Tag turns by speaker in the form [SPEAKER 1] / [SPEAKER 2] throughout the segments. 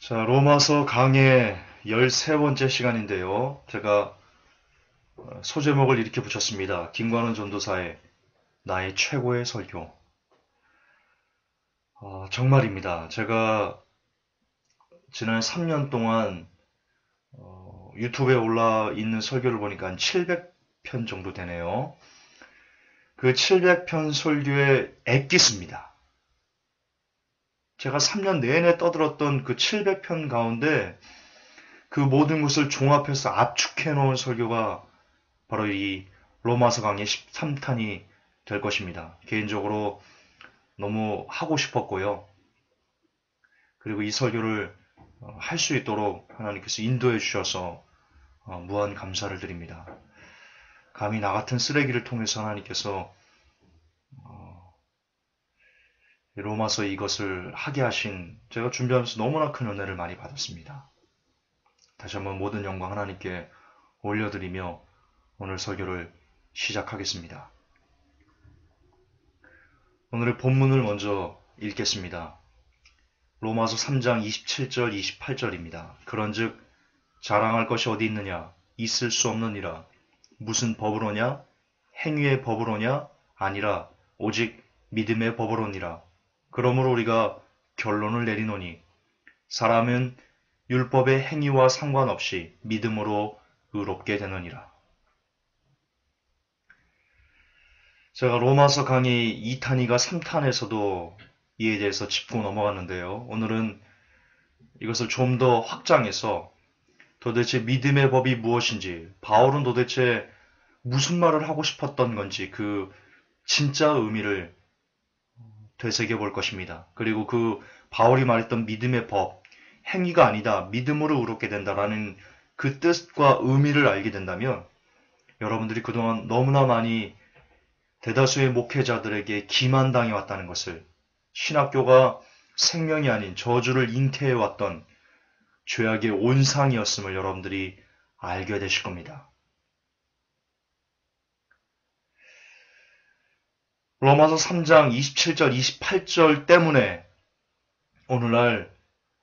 [SPEAKER 1] 자, 로마서 강의 13번째 시간인데요. 제가 소제목을 이렇게 붙였습니다. 김관훈 전도사의 나의 최고의 설교. 정말입니다. 제가 지난 3년 동안 유튜브에 올라 있는 설교를 보니까 한 700편 정도 되네요. 그 700편 설교의 엑기스입니다. 제가 3년 내내 떠들었던 그 700편 가운데 그 모든 것을 종합해서 압축해 놓은 설교가 바로 이 로마서 강의 13탄이 될 것입니다. 개인적으로 너무 하고 싶었고요. 그리고 이 설교를 할 수 있도록 하나님께서 인도해 주셔서 무한 감사를 드립니다. 감히 나 같은 쓰레기를 통해서 하나님께서 로마서 이것을 하게 하신 제가 준비하면서 너무나 큰 은혜를 많이 받았습니다. 다시 한번 모든 영광 하나님께 올려드리며 오늘 설교를 시작하겠습니다. 오늘의 본문을 먼저 읽겠습니다. 로마서 3장 27절 28절입니다. 그런즉 자랑할 것이 어디 있느냐? 있을 수 없느니라. 무슨 법으로냐? 행위의 법으로냐? 아니라 오직 믿음의 법으로니라. 그러므로 우리가 결론을 내리노니 사람은 율법의 행위와 상관없이 믿음으로 의롭게 되느니라. 제가 로마서 강의 2탄이가 3탄에서도 이에 대해서 짚고 넘어갔는데요. 오늘은 이것을 좀 더 확장해서 도대체 믿음의 법이 무엇인지, 바울은 도대체 무슨 말을 하고 싶었던 건지 그 진짜 의미를 되새겨 볼 것입니다. 그리고 그 바울이 말했던 믿음의 법, 행위가 아니다, 믿음으로 의롭게 된다라는 그 뜻과 의미를 알게 된다면 여러분들이 그동안 너무나 많이 대다수의 목회자들에게 기만당해 왔다는 것을, 신학교가 생명이 아닌 저주를 잉태해 왔던 죄악의 온상이었음을 여러분들이 알게 되실 겁니다. 로마서 3장 27절, 28절 때문에 오늘날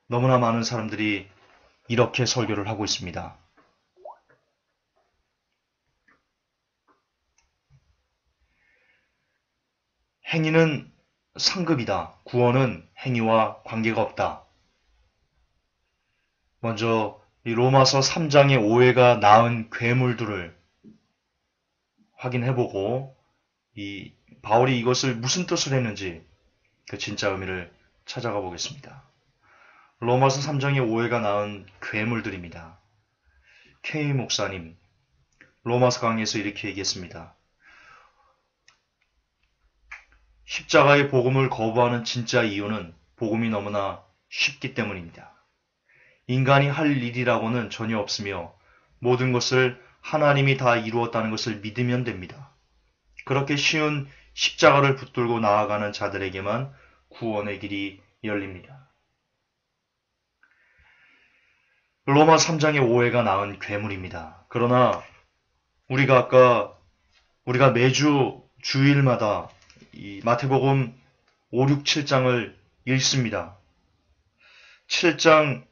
[SPEAKER 1] 너무나 많은 사람들이 이렇게 설교를 하고 있습니다. 행위는 상급이다. 구원은 행위와 관계가 없다. 먼저 이 로마서 3장의 오해가 낳은 괴물들을 확인해보고 이 바울이 이것을 무슨 뜻을 했는지 그 진짜 의미를 찾아가 보겠습니다. 로마서 3장의 오해가 낳은 괴물들입니다. K 목사님, 로마서 강의에서 이렇게 얘기했습니다. 십자가의 복음을 거부하는 진짜 이유는 복음이 너무나 쉽기 때문입니다. 인간이 할 일이라고는 전혀 없으며 모든 것을 하나님이 다 이루었다는 것을 믿으면 됩니다. 그렇게 쉬운 십자가를 붙들고 나아가는 자들에게만 구원의 길이 열립니다. 로마 3장의 오해가 낳은 괴물입니다. 그러나 우리가 매주 주일마다 이 마태복음 5, 6, 7장을 읽습니다. 7장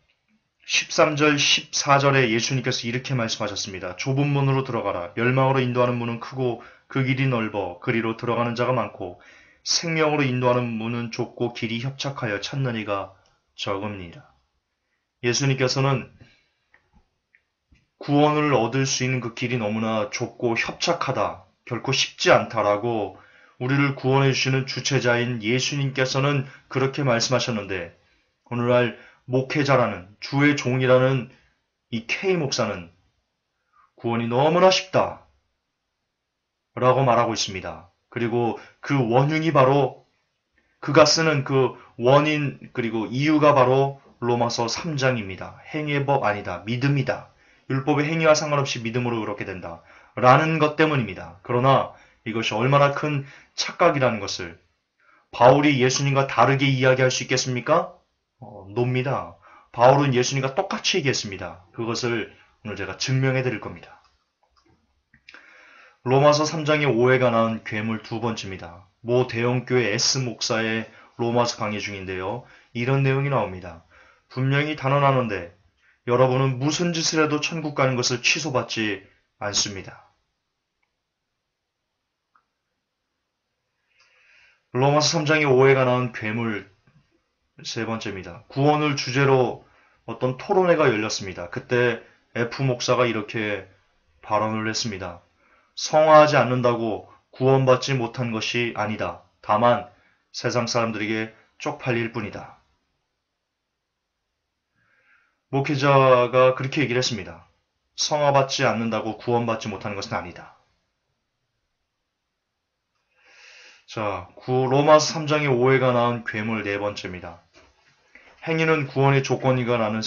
[SPEAKER 1] 13절, 14절에 예수님께서 이렇게 말씀하셨습니다. 좁은 문으로 들어가라. 멸망으로 인도하는 문은 크고 그 길이 넓어 그리로 들어가는 자가 많고 생명으로 인도하는 문은 좁고 길이 협착하여 찾는 이가 적음니라. 예수님께서는 구원을 얻을 수 있는 그 길이 너무나 좁고 협착하다, 결코 쉽지 않다라고 우리를 구원해 주시는 주체자인 예수님께서는 그렇게 말씀하셨는데 오늘날 목회자라는 주의 종이라는 이 K 목사는 구원이 너무나 쉽다 라고 말하고 있습니다. 그리고 그 원흉이 바로 그가 쓰는 그 원인 그리고 이유가 바로 로마서 3장입니다. 행위의 법 아니다. 믿음이다. 율법의 행위와 상관없이 믿음으로 그렇게 된다. 라는 것 때문입니다. 그러나 이것이 얼마나 큰 착각이라는 것을 바울이 예수님과 다르게 이야기할 수 있겠습니까? 놉니다. 바울은 예수님과 똑같이 얘기했습니다. 그것을 오늘 제가 증명해 드릴 겁니다. 로마서 3장의 오해가 낳은 괴물 두 번째입니다. 모 대형교회 S 목사의 로마서 강의 중인데요. 이런 내용이 나옵니다. 분명히 단언하는데 여러분은 무슨 짓을 해도 천국 가는 것을 취소받지 않습니다. 로마서 3장의 오해가 나온 괴물 세 번째입니다. 구원을 주제로 어떤 토론회가 열렸습니다. 그때 F 목사가 이렇게 발언을 했습니다. 성화하지 않는다고 구원받지 못한 것이 아니다. 다만 세상 사람들에게 쪽팔릴 뿐이다. 목회자가 그렇게 얘기를 했습니다. 성화받지 않는다고 구원받지 못하는 것은 아니다. 자, 로마서 3장의 오해가 낳은 괴물 네 번째입니다. 행위는 구원의 조건이가 라는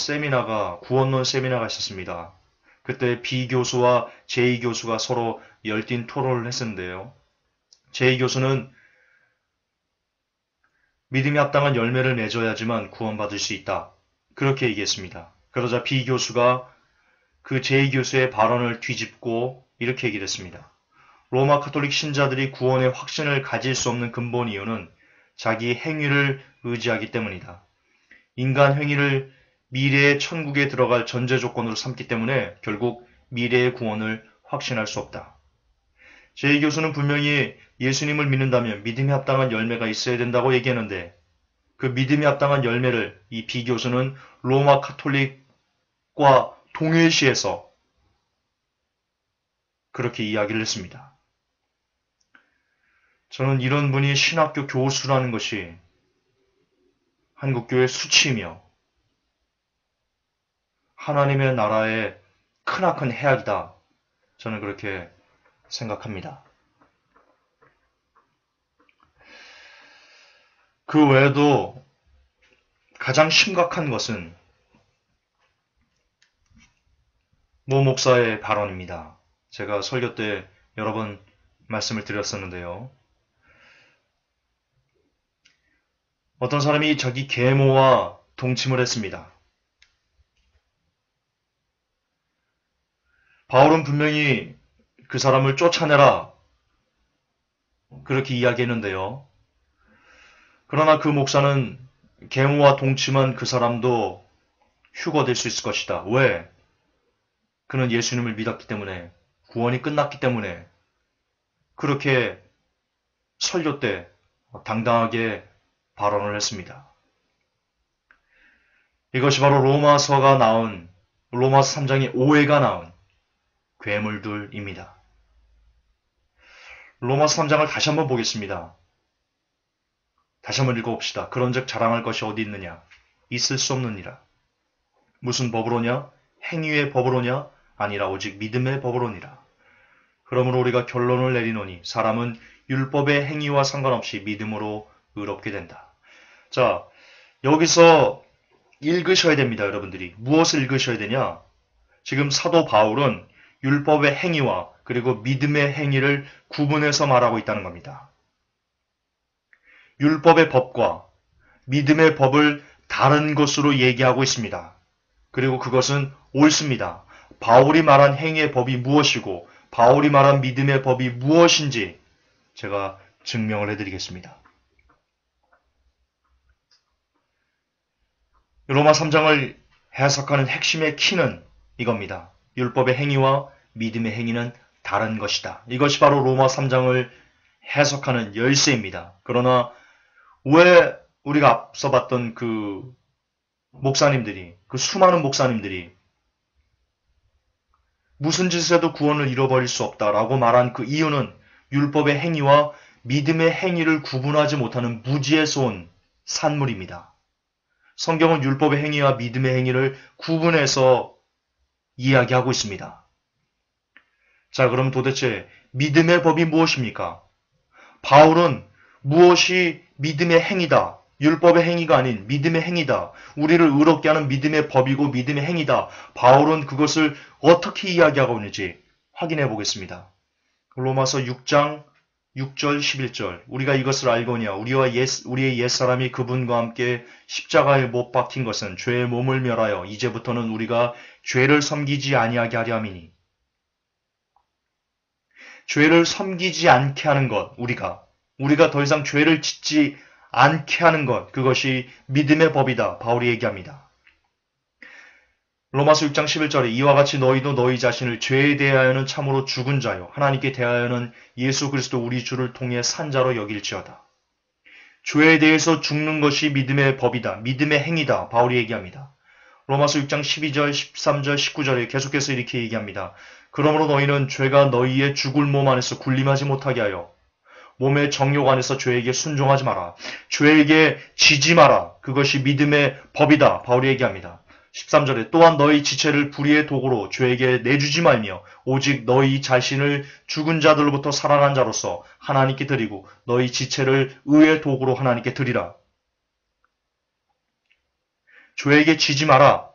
[SPEAKER 1] 구원론 세미나가 있었습니다. 그때 B 교수와 J 교수가 서로 열띤 토론을 했었는데요. J 교수는 믿음에 합당한 열매를 맺어야지만 구원받을 수 있다. 그렇게 얘기했습니다. 그러자 B 교수가 그 J 교수의 발언을 뒤집고 이렇게 얘기를 했습니다. 로마 카톨릭 신자들이 구원의 확신을 가질 수 없는 근본 이유는 자기 행위를 의지하기 때문이다. 인간 행위를 미래의 천국에 들어갈 전제 조건으로 삼기 때문에 결국 미래의 구원을 확신할 수 없다. J 교수는 분명히 예수님을 믿는다면 믿음에 합당한 열매가 있어야 된다고 얘기했는데 그 믿음에 합당한 열매를 이 B 교수는 로마 카톨릭과 동일시해서 그렇게 이야기를 했습니다. 저는 이런 분이 신학교 교수라는 것이 한국교회의 수치이며 하나님의 나라의 크나큰 해악이다. 저는 그렇게 생각합니다. 그 외에도 가장 심각한 것은 모 목사의 발언입니다. 제가 설교 때 여러 번 말씀을 드렸었는데요. 어떤 사람이 자기 계모와 동침을 했습니다. 바울은 분명히 그 사람을 쫓아내라 그렇게 이야기했는데요. 그러나 그 목사는 계모와 동침한 그 사람도 휴거될 수 있을 것이다. 왜? 그는 예수님을 믿었기 때문에, 구원이 끝났기 때문에 그렇게 설교 때 당당하게 발언을 했습니다. 이것이 바로 로마서 3장의 오해가 나온 괴물들입니다. 로마서 3장을 다시 한번 보겠습니다. 다시 한번 읽어봅시다. 그런즉 자랑할 것이 어디 있느냐? 있을 수 없느니라. 무슨 법으로냐? 행위의 법으로냐? 아니라 오직 믿음의 법으로니라. 그러므로 우리가 결론을 내리노니 사람은 율법의 행위와 상관없이 믿음으로 의롭게 된다. 자, 여기서 읽으셔야 됩니다, 여러분들이. 무엇을 읽으셔야 되냐? 지금 사도 바울은 율법의 행위와 그리고 믿음의 행위를 구분해서 말하고 있다는 겁니다. 율법의 법과 믿음의 법을 다른 것으로 얘기하고 있습니다. 그리고 그것은 옳습니다. 바울이 말한 행위의 법이 무엇이고 바울이 말한 믿음의 법이 무엇인지 제가 증명을 해드리겠습니다. 로마 3장을 해석하는 핵심의 키는 이겁니다. 율법의 행위와 믿음의 행위는 다른 것이다. 이것이 바로 로마 3장을 해석하는 열쇠입니다. 그러나 왜 우리가 앞서 봤던 그 수많은 목사님들이 무슨 짓을 해도 구원을 잃어버릴 수 없다라고 말한 그 이유는 율법의 행위와 믿음의 행위를 구분하지 못하는 무지에서 온 산물입니다. 성경은 율법의 행위와 믿음의 행위를 구분해서 이야기하고 있습니다. 자, 그럼 도대체 믿음의 법이 무엇입니까? 바울은 무엇이 믿음의 행위다, 율법의 행위가 아닌 믿음의 행위다, 우리를 의롭게 하는 믿음의 법이고 믿음의 행위다, 바울은 그것을 어떻게 이야기하고 있는지 확인해 보겠습니다. 로마서 6장 6절 11절 우리가 이것을 알거니와 우리의 옛사람이 그분과 함께 십자가에 못 박힌 것은 죄의 몸을 멸하여 이제부터는 우리가 죄를 섬기지 아니하게 하려 함이니. 죄를 섬기지 않게 하는 것, 우리가 더 이상 죄를 짓지 않게 하는 것, 그것이 믿음의 법이다. 바울이 얘기합니다. 로마서 6장 11절에 이와 같이 너희도 너희 자신을 죄에 대하여는 참으로 죽은 자요 하나님께 대하여는 예수 그리스도 우리 주를 통해 산 자로 여길지어다. 죄에 대해서 죽는 것이 믿음의 법이다. 믿음의 행위다. 바울이 얘기합니다. 로마서 6장 12절, 13절, 19절에 계속해서 이렇게 얘기합니다. 그러므로 너희는 죄가 너희의 죽을 몸 안에서 군림하지 못하게 하여 몸의 정욕 안에서 죄에게 순종하지 마라. 죄에게 지지 마라. 그것이 믿음의 법이다. 바울이 얘기합니다. 13절에 또한 너희 지체를 불의의 도구로 죄에게 내주지 말며 오직 너희 자신을 죽은 자들로부터 살아난 자로서 하나님께 드리고 너희 지체를 의의 도구로 하나님께 드리라. 죄에게 지지 마라.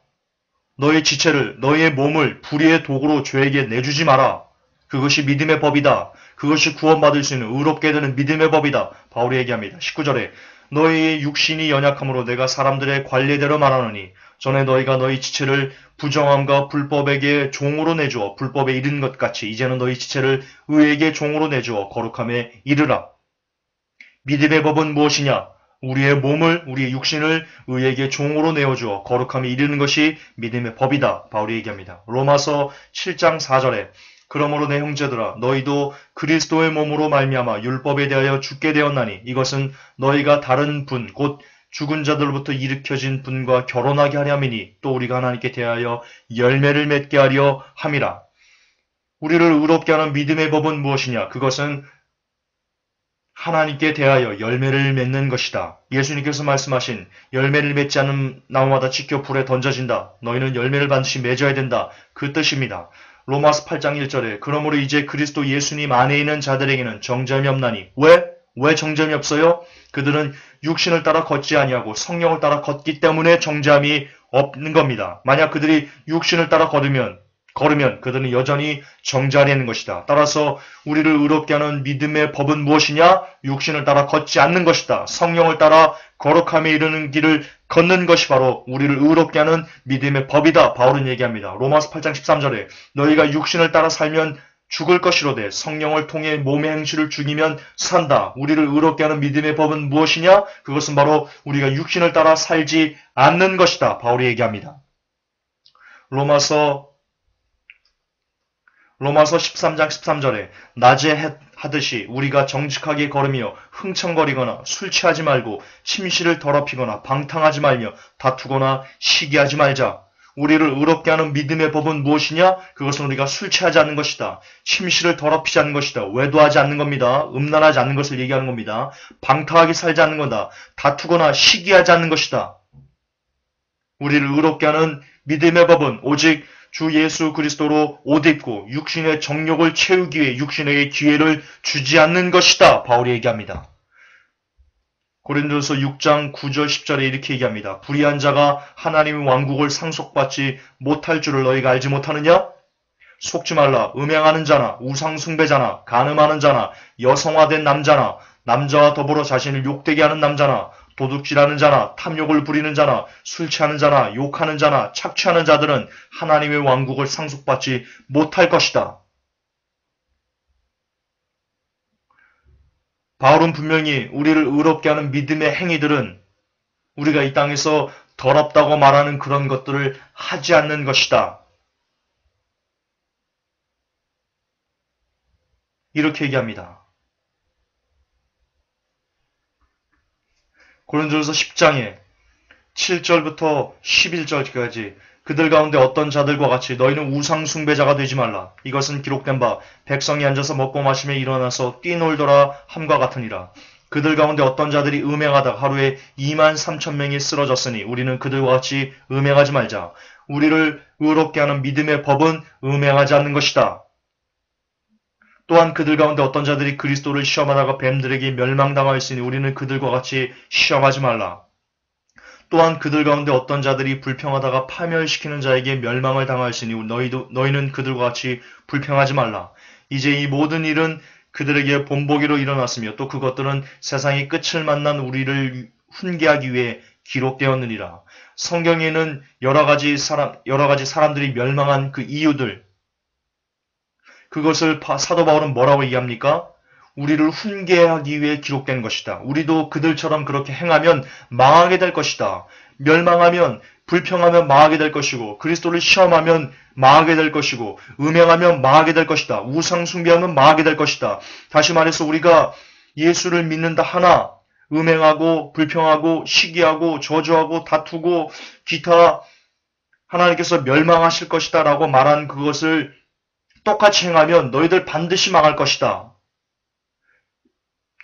[SPEAKER 1] 너희 지체를, 너희의 몸을 불의의 도구로 죄에게 내주지 마라. 그것이 믿음의 법이다. 그것이 구원받을 수 있는 의롭게 되는 믿음의 법이다. 바울이 얘기합니다. 19절에 너희의 육신이 연약함으로 내가 사람들의 관례대로 말하노니 전에 너희가 너희 지체를 부정함과 불법에게 종으로 내주어 불법에 이른 것 같이 이제는 너희 지체를 의에게 종으로 내주어 거룩함에 이르라. 믿음의 법은 무엇이냐? 우리의 몸을, 우리의 육신을 의에게 종으로 내어주어 거룩함에 이르는 것이 믿음의 법이다. 바울이 얘기합니다. 로마서 7장 4절에 그러므로 내 형제들아 너희도 그리스도의 몸으로 말미암아 율법에 대하여 죽게 되었나니 이것은 너희가 다른 분 곧 죽은 자들로부터 일으켜진 분과 결혼하게 하려 함이니 또 우리가 하나님께 대하여 열매를 맺게 하려 함이라. 우리를 의롭게 하는 믿음의 법은 무엇이냐? 그것은 하나님께 대하여 열매를 맺는 것이다. 예수님께서 말씀하신 열매를 맺지 않는 나무마다 지켜 불에 던져진다. 너희는 열매를 반드시 맺어야 된다. 그 뜻입니다. 로마서 8장 1절에 그러므로 이제 그리스도 예수님 안에 있는 자들에게는 정죄함이 없나니 왜 정죄함이 없어요? 그들은 육신을 따라 걷지 아니하고 성령을 따라 걷기 때문에 정죄함이 없는 겁니다. 만약 그들이 육신을 따라 걸으면 그들은 여전히 정죄하려는 것이다. 따라서 우리를 의롭게 하는 믿음의 법은 무엇이냐? 육신을 따라 걷지 않는 것이다. 성령을 따라 거룩함에 이르는 길을 걷는 것이 바로 우리를 의롭게 하는 믿음의 법이다. 바울은 얘기합니다. 로마서 8장 13절에 너희가 육신을 따라 살면 죽을 것이로되 성령을 통해 몸의 행실을 죽이면 산다. 우리를 의롭게 하는 믿음의 법은 무엇이냐? 그것은 바로 우리가 육신을 따라 살지 않는 것이다. 바울이 얘기합니다. 로마서 13장 13절에 낮에 하듯이 우리가 정직하게 걸으며 흥청거리거나 술 취하지 말고 심시를 더럽히거나 방탕하지 말며 다투거나 시기하지 말자. 우리를 의롭게 하는 믿음의 법은 무엇이냐? 그것은 우리가 술 취하지 않는 것이다. 심시를 더럽히지 않는 것이다. 외도하지 않는 겁니다. 음란하지 않는 것을 얘기하는 겁니다. 방탕하게 살지 않는 거다. 다투거나 시기하지 않는 것이다. 우리를 의롭게 하는 믿음의 법은 오직 주 예수 그리스도로 옷 입고 육신의 정욕을 채우기 위해 육신에게 기회를 주지 않는 것이다. 바울이 얘기합니다. 고린도서 6장 9절 10절에 이렇게 얘기합니다. 불의한 자가 하나님의 왕국을 상속받지 못할 줄을 너희가 알지 못하느냐? 속지 말라. 음행하는 자나 우상 숭배자나 간음하는 자나 여성화된 남자나 남자와 더불어 자신을 욕되게 하는 남자나 도둑질하는 자나 탐욕을 부리는 자나 술 취하는 자나 욕하는 자나 착취하는 자들은 하나님의 왕국을 상속받지 못할 것이다. 바울은 분명히 우리를 의롭게 하는 믿음의 행위들은 우리가 이 땅에서 더럽다고 말하는 그런 것들을 하지 않는 것이다. 이렇게 얘기합니다. 고린도전서 10장에 7절부터 11절까지 그들 가운데 어떤 자들과 같이 너희는 우상 숭배자가 되지 말라. 이것은 기록된 바 백성이 앉아서 먹고 마시며 일어나서 뛰놀더라 함과 같으니라. 그들 가운데 어떤 자들이 음행하다가 하루에 2만 3천 명이 쓰러졌으니 우리는 그들과 같이 음행하지 말자. 우리를 의롭게 하는 믿음의 법은 음행하지 않는 것이다. 또한 그들 가운데 어떤 자들이 그리스도를 시험하다가 뱀들에게 멸망당하였으니 우리는 그들과 같이 시험하지 말라. 또한 그들 가운데 어떤 자들이 불평하다가 파멸시키는 자에게 멸망을 당하였으니 너희는 그들과 같이 불평하지 말라. 이제 이 모든 일은 그들에게 본보기로 일어났으며 또 그것들은 세상의 끝을 만난 우리를 훈계하기 위해 기록되었느니라. 성경에는 여러 가지 사람들이 멸망한 그 이유들, 그것을 사도 바울은 뭐라고 얘기합니까? 우리를 훈계하기 위해 기록된 것이다. 우리도 그들처럼 그렇게 행하면 망하게 될 것이다. 멸망하면 불평하면 망하게 될 것이고 그리스도를 시험하면 망하게 될 것이고 음행하면 망하게 될 것이다. 우상 숭배하면 망하게 될 것이다. 다시 말해서 우리가 예수를 믿는다 하나 음행하고 불평하고 시기하고 저주하고 다투고 기타 하나님께서 멸망하실 것이다 라고 말한 그것을 똑같이 행하면 너희들 반드시 망할 것이다.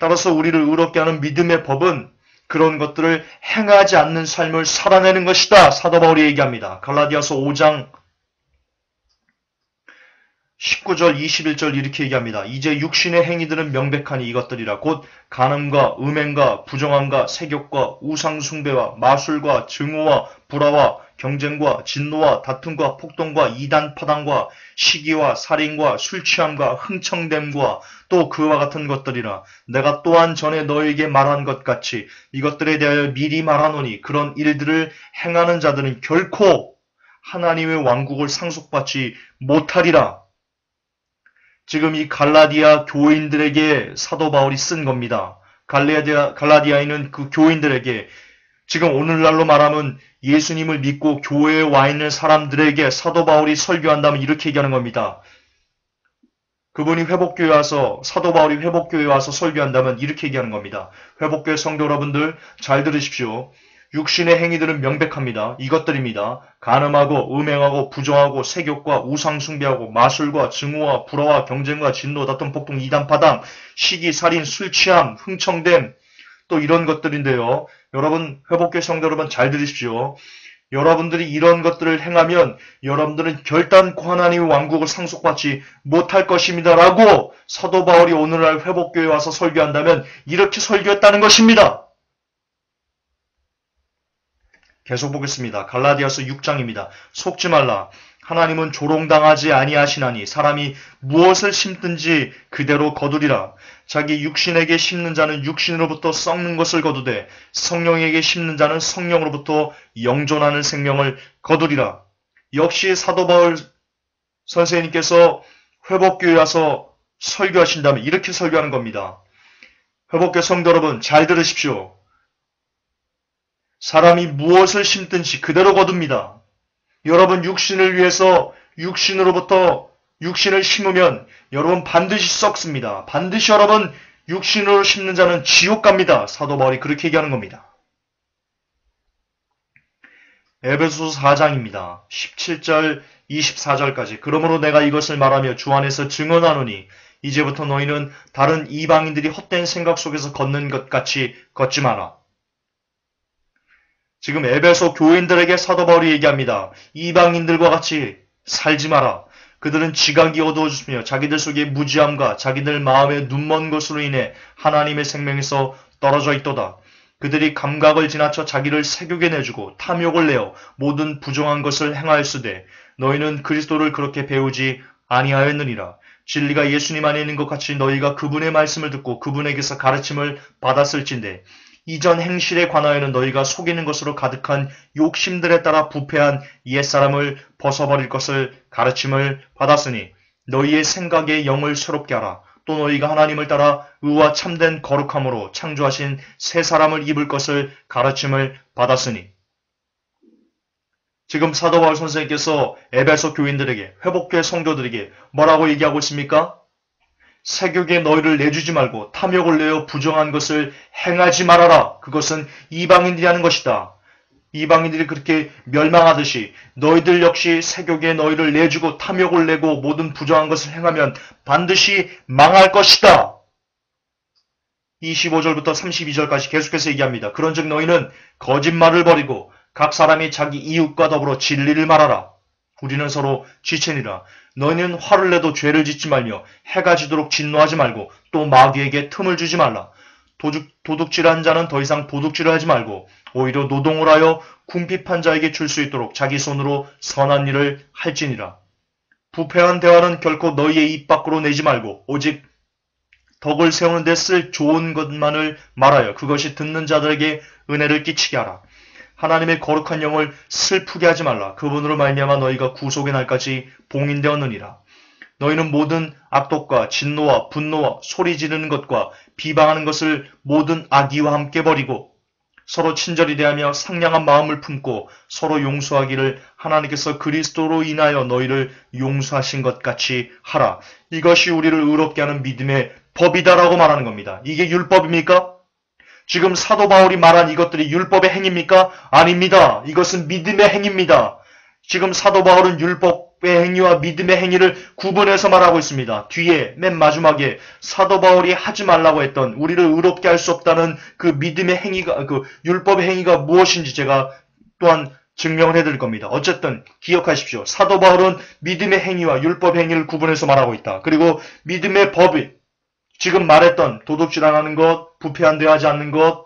[SPEAKER 1] 따라서 우리를 의롭게 하는 믿음의 법은 그런 것들을 행하지 않는 삶을 살아내는 것이다. 사도 바울이 얘기합니다. 갈라디아서 5장 19절 21절 이렇게 얘기합니다. 이제 육신의 행위들은 명백하니 이것들이라 곧 간음과 음행과 부정함과 세욕과 우상숭배와 마술과 증오와 불화와 경쟁과 진노와 다툼과 폭동과 이단파당과 시기와 살인과 술취함과 흥청됨과 또 그와 같은 것들이라. 내가 또한 전에 너에게 말한 것 같이 이것들에 대하여 미리 말하노니 그런 일들을 행하는 자들은 결코 하나님의 왕국을 상속받지 못하리라. 지금 이 갈라디아 교인들에게 사도 바울이 쓴 겁니다. 갈라디아에 있는 그 교인들에게 지금 오늘날로 말하면 예수님을 믿고 교회에 와 있는 사람들에게 사도 바울이 설교한다면 이렇게 얘기하는 겁니다. 그분이 회복교회에 와서 사도 바울이 회복교회에 와서 설교한다면 이렇게 얘기하는 겁니다. 회복교회 성도 여러분들 잘 들으십시오. 육신의 행위들은 명백합니다. 이것들입니다. 간음하고 음행하고 부정하고 세욕과 우상숭배하고 마술과 증오와 불화와 경쟁과 진노, 다툼, 폭동, 이단파당, 시기, 살인, 술취함, 흥청됨 또 이런 것들인데요. 여러분 회복교회 성도 여러분 잘 들으십시오. 여러분들이 이런 것들을 행하면 여러분들은 결단코 하나님의 왕국을 상속받지 못할 것입니다. 라고 사도 바울이 오늘날 회복교회에 와서 설교한다면 이렇게 설교했다는 것입니다. 계속 보겠습니다. 갈라디아서 6장입니다. 속지 말라. 하나님은 조롱당하지 아니하시나니 사람이 무엇을 심든지 그대로 거두리라. 자기 육신에게 심는 자는 육신으로부터 썩는 것을 거두되 성령에게 심는 자는 성령으로부터 영존하는 생명을 거두리라. 역시 사도 바울 선생님께서 회복교회에 와서 설교하신다면 이렇게 설교하는 겁니다. 회복교회 성도 여러분 잘 들으십시오. 사람이 무엇을 심든지 그대로 거둡니다. 여러분 육신을 위해서 육신으로부터 육신을 심으면 여러분 반드시 썩습니다. 반드시 여러분 육신으로 심는 자는 지옥 갑니다. 사도 바울이 그렇게 얘기하는 겁니다. 에베소서 4장입니다. 17절 24절까지 그러므로 내가 이것을 말하며 주 안에서 증언하노니 이제부터 너희는 다른 이방인들이 헛된 생각 속에서 걷는 것 같이 걷지 마라. 지금 에베소 교인들에게 사도 바울이 얘기합니다. 이방인들과 같이 살지 마라. 그들은 지각이 어두워졌으며 자기들 속에 무지함과 자기들 마음의 눈먼 것으로 인해 하나님의 생명에서 떨어져 있도다. 그들이 감각을 지나쳐 자기를 세욕에 내주고 탐욕을 내어 모든 부정한 것을 행하였으되 너희는 그리스도를 그렇게 배우지 아니하였느니라. 진리가 예수님 안에 있는 것 같이 너희가 그분의 말씀을 듣고 그분에게서 가르침을 받았을진데 이전 행실에 관하여는 너희가 속이는 것으로 가득한 욕심들에 따라 부패한 옛사람을 벗어버릴 것을 가르침을 받았으니 너희의 생각의 영을 새롭게 하라. 또 너희가 하나님을 따라 의와 참된 거룩함으로 창조하신 새 사람을 입을 것을 가르침을 받았으니. 지금 사도 바울 선생님께서 에베소 교인들에게 회복교회 성도들에게 뭐라고 얘기하고 있습니까? 세욕에 너희를 내주지 말고 탐욕을 내어 부정한 것을 행하지 말아라. 그것은 이방인들이 하는 것이다. 이방인들이 그렇게 멸망하듯이 너희들 역시 세욕에 너희를 내주고 탐욕을 내고 모든 부정한 것을 행하면 반드시 망할 것이다. 25절부터 32절까지 계속해서 얘기합니다. 그런즉 너희는 거짓말을 버리고 각 사람이 자기 이웃과 더불어 진리를 말하라. 우리는 서로 지체니라. 너희는 화를 내도 죄를 짓지 말며 해가 지도록 진노하지 말고 또 마귀에게 틈을 주지 말라. 도둑질한 자는 더 이상 도둑질을 하지 말고 오히려 노동을 하여 궁핍한 자에게 줄 수 있도록 자기 손으로 선한 일을 할지니라. 부패한 대화는 결코 너희의 입 밖으로 내지 말고 오직 덕을 세우는 데 쓸 좋은 것만을 말하여 그것이 듣는 자들에게 은혜를 끼치게 하라. 하나님의 거룩한 영을 슬프게 하지 말라. 그분으로 말미암아 너희가 구속의 날까지 봉인되었느니라. 너희는 모든 악독과 진노와 분노와 소리 지르는 것과 비방하는 것을 모든 악의와 함께 버리고 서로 친절히 대하며 상냥한 마음을 품고 서로 용서하기를 하나님께서 그리스도로 인하여 너희를 용서하신 것 같이 하라. 이것이 우리를 의롭게 하는 믿음의 법이다라고 말하는 겁니다. 이게 율법입니까? 지금 사도 바울이 말한 이것들이 율법의 행위입니까? 아닙니다. 이것은 믿음의 행위입니다. 지금 사도 바울은 율법의 행위와 믿음의 행위를 구분해서 말하고 있습니다. 뒤에 맨 마지막에 사도 바울이 하지 말라고 했던 우리를 의롭게 할 수 없다는 그 믿음의 행위가 그 율법의 행위가 무엇인지 제가 또한 증명을 해드릴 겁니다. 어쨌든 기억하십시오. 사도 바울은 믿음의 행위와 율법의 행위를 구분해서 말하고 있다. 그리고 믿음의 법이 지금 말했던 도둑질 안 하는 것, 부패 안 대하지 않는 것,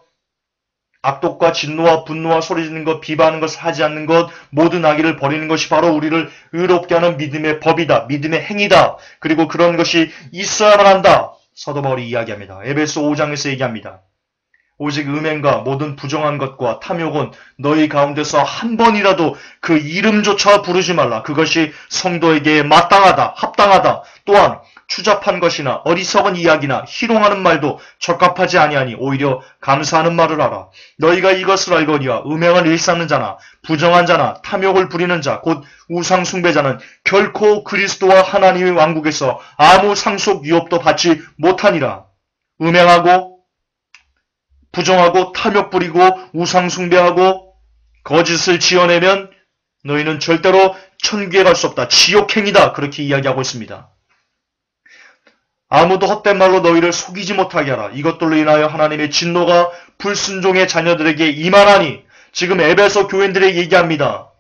[SPEAKER 1] 악독과 진노와 분노와 소리지르는 것, 비방하는 것을 하지 않는 것, 모든 악의를 버리는 것이 바로 우리를 의롭게 하는 믿음의 법이다. 믿음의 행위다. 그리고 그런 것이 있어야만 한다. 사도 바울이 이야기합니다. 에베소 5장에서 얘기합니다. 오직 음행과 모든 부정한 것과 탐욕은 너희 가운데서 한 번이라도 그 이름조차 부르지 말라. 그것이 성도에게 마땅하다, 합당하다. 또한 추잡한 것이나 어리석은 이야기나 희롱하는 말도 적합하지 아니하니 오히려 감사하는 말을 하라. 너희가 이것을 알거니와 음행을 일삼는 자나 부정한 자나 탐욕을 부리는 자 곧 우상 숭배자는 결코 그리스도와 하나님의 왕국에서 아무 상속 유업도 받지 못하니라. 음행하고 부정하고 탐욕 부리고 우상 숭배하고 거짓을 지어내면 너희는 절대로 천국에 갈 수 없다. 지옥행이다. 그렇게 이야기하고 있습니다. 아무도 헛된 말로 너희를 속이지 못하게 하라. 이것들로 인하여 하나님의 진노가 불순종의 자녀들에게 임하나니 지금 에베소 교인들에게 얘기합니다.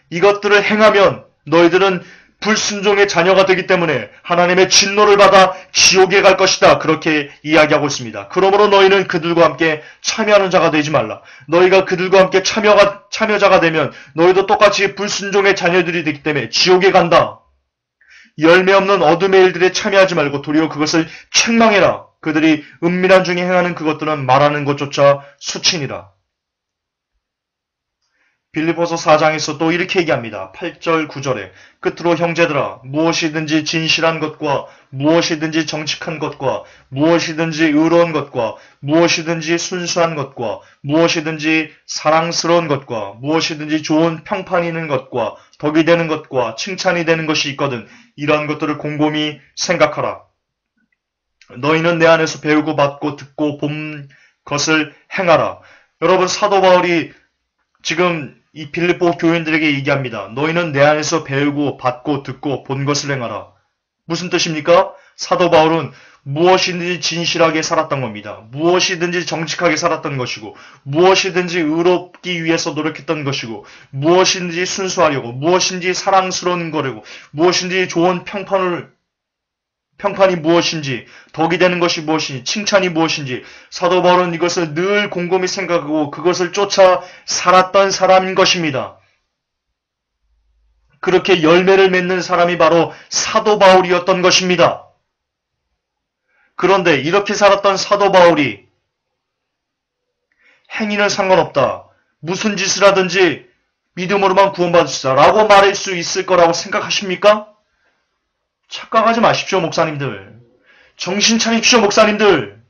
[SPEAKER 1] 이것들을 행하면 너희들은 불순종의 자녀가 되기 때문에 하나님의 진노를 받아 지옥에 갈 것이다. 그렇게 이야기하고 있습니다. 그러므로 너희는 그들과 함께 참여하는 자가 되지 말라. 너희가 그들과 함께 참여자가 되면 너희도 똑같이 불순종의 자녀들이 되기 때문에 지옥에 간다. 열매 없는 어둠의 일들에 참여하지 말고 도리어 그것을 책망해라. 그들이 은밀한 중에 행하는 그것들은 말하는 것조차 수치니라. 빌립보서 4장에서 또 이렇게 얘기합니다. 8절 9절에 끝으로 형제들아 무엇이든지 진실한 것과 무엇이든지 정직한 것과 무엇이든지 의로운 것과 무엇이든지 순수한 것과 무엇이든지 사랑스러운 것과 무엇이든지 좋은 평판이 있는 것과 덕이 되는 것과 칭찬이 되는 것이 있거든 이러한 것들을 곰곰이 생각하라. 너희는 내 안에서 배우고 받고 듣고 본 것을 행하라. 여러분 사도 바울이 지금 이 빌립보 교인들에게 얘기합니다. 너희는 내 안에서 배우고 받고 듣고 본 것을 행하라. 무슨 뜻입니까? 사도 바울은 무엇이든지 진실하게 살았던 겁니다. 무엇이든지 정직하게 살았던 것이고 무엇이든지 의롭기 위해서 노력했던 것이고 무엇이든지 순수하려고 무엇인지 사랑스러운 거려고 무엇인지 좋은 평판이 무엇인지 덕이 되는 것이 무엇인지 칭찬이 무엇인지 사도 바울은 이것을 늘 곰곰이 생각하고 그것을 쫓아 살았던 사람인 것입니다. 그렇게 열매를 맺는 사람이 바로 사도 바울이었던 것입니다. 그런데 이렇게 살았던 사도 바울이 행위는 상관없다. 무슨 짓을 하든지 믿음으로만 구원받으시다 라고 말할 수 있을 거라고 생각하십니까? 착각하지 마십시오, 목사님들. 정신 차립시오, 목사님들.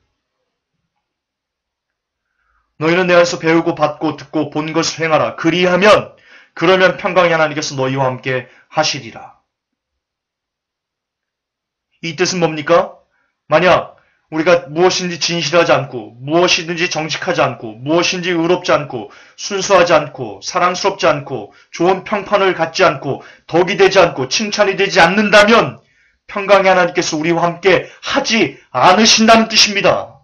[SPEAKER 1] 너희는 내 안에서 배우고 받고 듣고 본 것을 행하라. 그러면 평강의 하나님께서 너희와 함께 하시리라. 이 뜻은 뭡니까? 만약 우리가 무엇인지 진실하지 않고 무엇이든지 정직하지 않고 무엇인지 의롭지 않고 순수하지 않고 사랑스럽지 않고 좋은 평판을 갖지 않고 덕이 되지 않고 칭찬이 되지 않는다면 평강의 하나님께서 우리와 함께 하지 않으신다는 뜻입니다.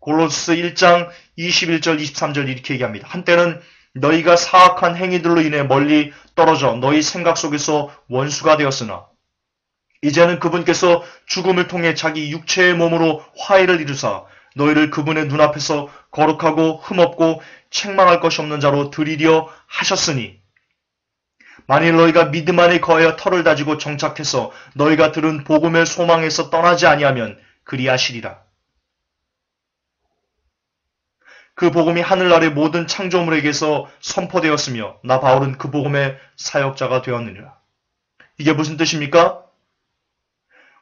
[SPEAKER 1] 골로새 1장 21절 23절 이렇게 얘기합니다. 한때는 너희가 사악한 행위들로 인해 멀리 떨어져 너희 생각 속에서 원수가 되었으나 이제는 그분께서 죽음을 통해 자기 육체의 몸으로 화해를 이루사 너희를 그분의 눈앞에서 거룩하고 흠없고 책망할 것이 없는 자로 드리려 하셨으니 만일 너희가 믿음 안에 거하여 털을 다지고 정착해서 너희가 들은 복음의 소망에서 떠나지 아니하면 그리하시리라. 그 복음이 하늘 아래 모든 창조물에게서 선포되었으며 나 바울은 그 복음의 사역자가 되었느니라. 이게 무슨 뜻입니까?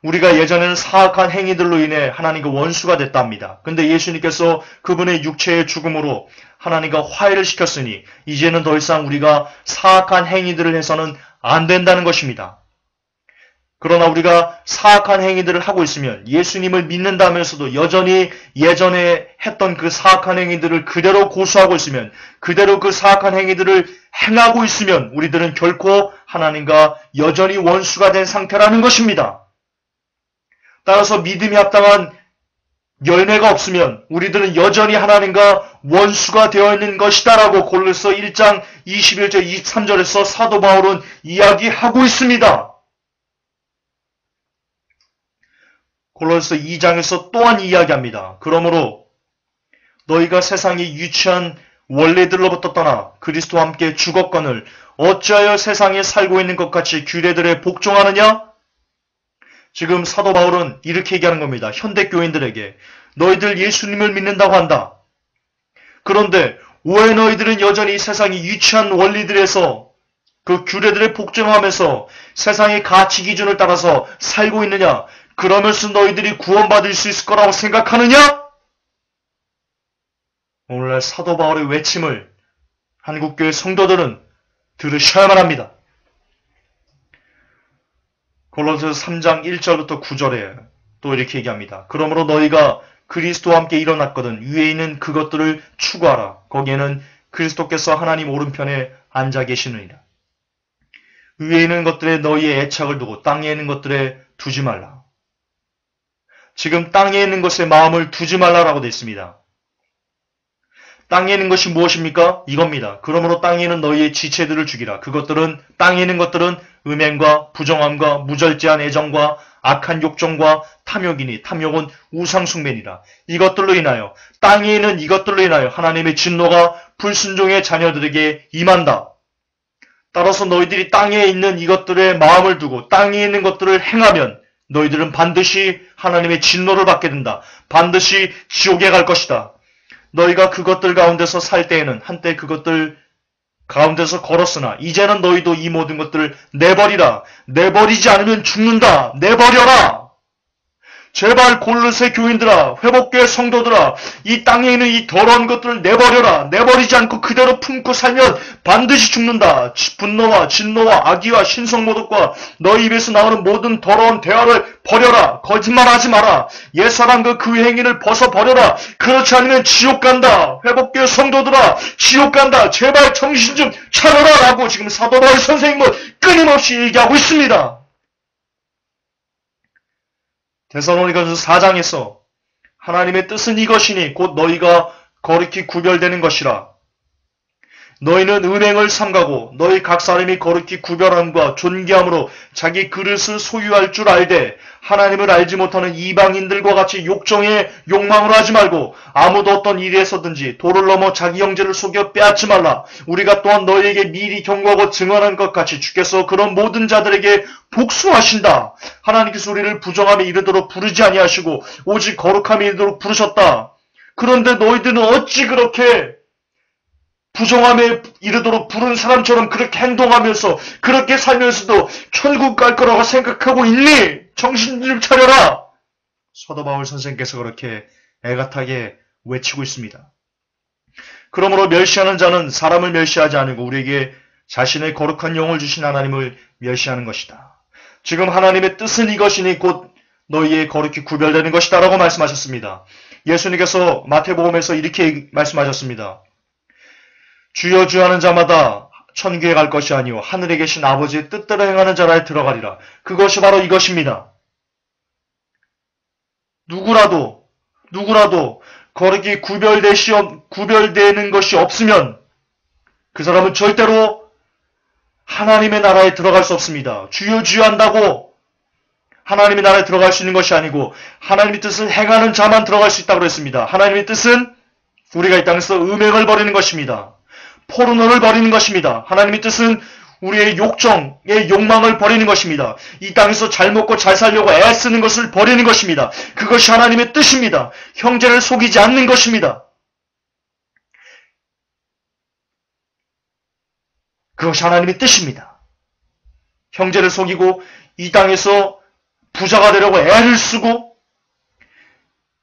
[SPEAKER 1] 우리가 예전에는 사악한 행위들로 인해 하나님과 원수가 됐다 합니다. 근데 예수님께서 그분의 육체의 죽음으로 하나님과 화해를 시켰으니 이제는 더 이상 우리가 사악한 행위들을 해서는 안 된다는 것입니다. 그러나 우리가 사악한 행위들을 하고 있으면 예수님을 믿는다면서도 여전히 예전에 했던 그 사악한 행위들을 그대로 고수하고 있으면 그대로 그 사악한 행위들을 행하고 있으면 우리들은 결코 하나님과 여전히 원수가 된 상태라는 것입니다. 따라서 믿음이 합당한 열매가 없으면 우리들은 여전히 하나님과 원수가 되어 있는 것이다라고 골로새 1장 21절 23절에서 사도 바울은 이야기하고 있습니다. 골로새 2장에서 또한 이야기합니다. 그러므로 너희가 세상의 유치한 원리들로부터 떠나 그리스도와 함께 죽었거늘 어찌하여 세상에 살고 있는 것 같이 규례들에 복종하느냐? 지금 사도 바울은 이렇게 얘기하는 겁니다. 현대 교인들에게 너희들 예수님을 믿는다고 한다. 그런데 왜 너희들은 여전히 세상의 유치한 원리들에서 그 규례들에 복종하면서 세상의 가치 기준을 따라서 살고 있느냐? 그러면서 너희들이 구원받을 수 있을 거라고 생각하느냐? 오늘날 사도 바울의 외침을 한국교회 성도들은 들으셔야만 합니다. 골로새서 3장 1절부터 9절에 또 이렇게 얘기합니다. 그러므로 너희가 그리스도와 함께 일어났거든 위에 있는 그것들을 추구하라. 거기에는 그리스도께서 하나님 오른편에 앉아 계시느니라. 위에 있는 것들에 너희의 애착을 두고 땅에 있는 것들에 두지 말라. 지금 땅에 있는 것에 마음을 두지 말라라고 되어 있습니다. 땅에 있는 것이 무엇입니까? 이겁니다. 그러므로 땅에 있는 너희의 지체들을 죽이라. 그것들은 땅에 있는 것들은 음행과 부정함과 무절제한 애정과 악한 욕정과 탐욕이니 탐욕은 우상숭배니라. 이것들로 인하여 땅에 있는 이것들로 인하여 하나님의 진노가 불순종의 자녀들에게 임한다. 따라서 너희들이 땅에 있는 이것들에 마음을 두고 땅에 있는 것들을 행하면 너희들은 반드시 하나님의 진노를 받게 된다. 반드시 지옥에 갈 것이다. 너희가 그것들 가운데서 살 때에는 한때 그것들 가운데서 걸었으나 이제는 너희도 이 모든 것들을 내버리라. 내버리지 않으면 죽는다. 내버려라. 제발 골로새 교인들아, 회복교회 성도들아, 이 땅에 있는 이 더러운 것들을 내버려라. 내버리지 않고 그대로 품고 살면 반드시 죽는다. 분노와 진노와 악의와 신성모독과 너희 입에서 나오는 모든 더러운 대화를 버려라. 거짓말하지 마라. 옛사람과 그 행위를 벗어버려라. 그렇지 않으면 지옥 간다. 회복교회 성도들아, 지옥 간다. 제발 정신 좀 차려라. 라고 지금 사도 바울 선생님은 끊임없이 얘기하고 있습니다. 데살로니가서 4장에서 하나님의 뜻은 이것이니 곧 너희가 거룩히 구별되는 것이라. 너희는 음행을 삼가고 너희 각 사람이 거룩히 구별함과 존귀함으로 자기 그릇을 소유할 줄 알되 하나님을 알지 못하는 이방인들과 같이 욕정에 욕망을 하지 말고 아무도 어떤 일에서든지 도를 넘어 자기 형제를 속여 빼앗지 말라. 우리가 또한 너희에게 미리 경고하고 증언한 것 같이 주께서 그런 모든 자들에게 복수하신다. 하나님께서 우리를 부정함에 이르도록 부르지 아니하시고 오직 거룩함에 이르도록 부르셨다. 그런데 너희들은 어찌 그렇게 부정함에 이르도록 부른 사람처럼 그렇게 행동하면서 그렇게 살면서도 천국 갈 거라고 생각하고 있니? 정신 좀 차려라. 사도 바울 선생께서 그렇게 애같하게 외치고 있습니다. 그러므로 멸시하는 자는 사람을 멸시하지 않고 우리에게 자신의 거룩한 영을 주신 하나님을 멸시하는 것이다. 지금 하나님의 뜻은 이것이니 곧 너희의 거룩히 구별되는 것이다 라고 말씀하셨습니다. 예수님께서 마태복음에서 이렇게 말씀하셨습니다. 주여 주여 하는 자마다 천국에 갈 것이 아니요 하늘에 계신 아버지의 뜻대로 행하는 자라에 들어가리라. 그것이 바로 이것입니다. 누구라도 거룩히 구별되는 것이 없으면 그 사람은 절대로 하나님의 나라에 들어갈 수 없습니다. 주여 주여 한다고 하나님의 나라에 들어갈 수 있는 것이 아니고 하나님의 뜻을 행하는 자만 들어갈 수 있다고 했습니다. 하나님의 뜻은 우리가 이 땅에서 음행을 버리는 것입니다. 포르노를 버리는 것입니다. 하나님의 뜻은 우리의 욕정의 욕망을 버리는 것입니다. 이 땅에서 잘 먹고 잘 살려고 애쓰는 것을 버리는 것입니다. 그것이 하나님의 뜻입니다. 형제를 속이지 않는 것입니다. 그것이 하나님의 뜻입니다. 형제를 속이고 이 땅에서 부자가 되려고 애를 쓰고